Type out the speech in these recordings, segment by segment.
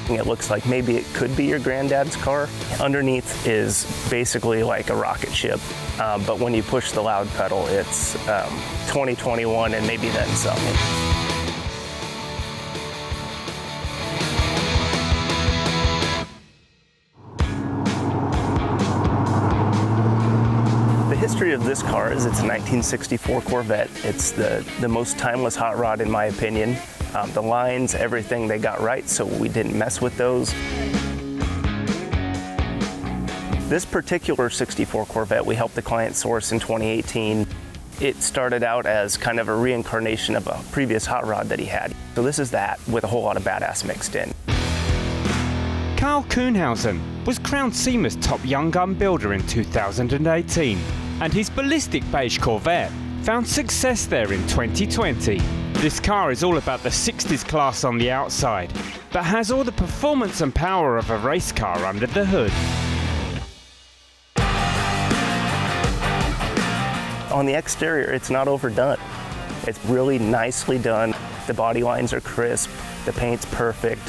It looks like maybe it could be your granddad's car. Underneath is basically like a rocket ship, but when you push the loud pedal, it's 2021 and maybe then some. The history of this car is it's a 1964 Corvette. It's the most timeless hot rod in my opinion. The lines, everything they got right, so we didn't mess with those. This particular 64 Corvette we helped the client source in 2018. It started out as kind of a reincarnation of a previous hot rod that he had. So this is that with a whole lot of badass mixed in. Carl Kuhnhausen was crowned SEMA's top young gun builder in 2018, and his ballistic beige Corvette found success there in 2020. This car is all about the 60s class on the outside, but has all the performance and power of a race car under the hood. On the exterior, it's not overdone. It's really nicely done. The body lines are crisp, the paint's perfect.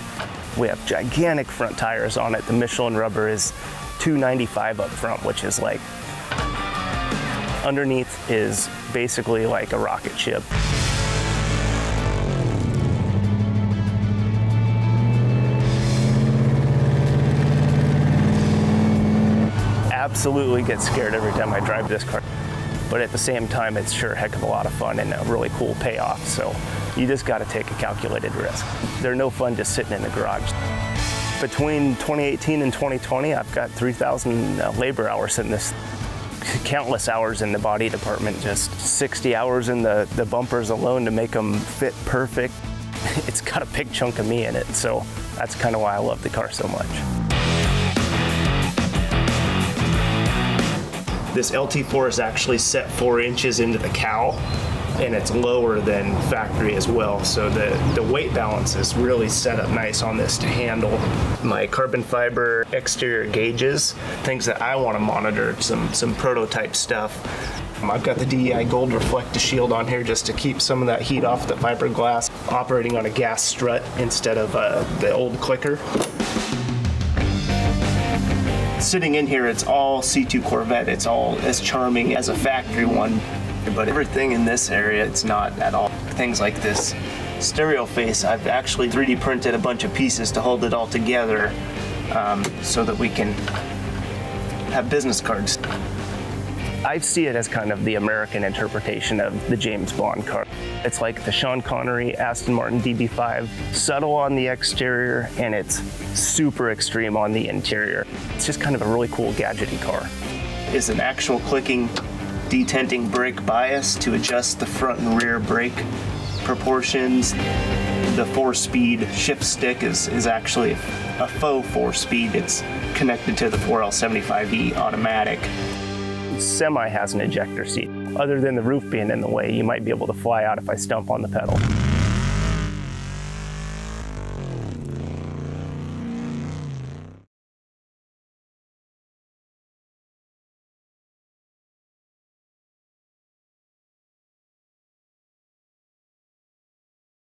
We have gigantic front tires on it. The Michelin rubber is $295 up front, which is like, underneath is basically like a rocket ship. Absolutely get scared every time I drive this car. But at the same time, it's sure a heck of a lot of fun and a really cool payoff. So you just got to take a calculated risk. They're no fun just sitting in the garage. Between 2018 and 2020, I've got 3,000 labor hours in this, countless hours in the body department, just 60 hours in the bumpers alone to make them fit perfect. It's got a big chunk of me in it. So that's kind of why I love the car so much. This LT4 is actually set 4 inches into the cowl, and it's lower than factory as well. So the weight balance is really set up nice on this to handle my carbon fiber exterior gauges, things that I want to monitor, some prototype stuff. I've got the DEI Gold Reflective Shield on here just to keep some of that heat off the fiberglass, operating on a gas strut instead of the old clicker. Sitting in here, it's all C2 Corvette. It's all as charming as a factory one, but everything in this area, it's not at all. Things like this stereo face, I've actually 3D printed a bunch of pieces to hold it all together so that we can have business cards. I see it as kind of the American interpretation of the James Bond car. It's like the Sean Connery Aston Martin DB5, subtle on the exterior, and it's super extreme on the interior. It's just kind of a really cool gadgety car. It's an actual clicking, detenting brake bias to adjust the front and rear brake proportions. The 4-speed shift stick is actually a faux 4-speed. It's connected to the 4L75E automatic. Semi has an ejector seat. Other than the roof being in the way, you might be able to fly out if I stump on the pedal.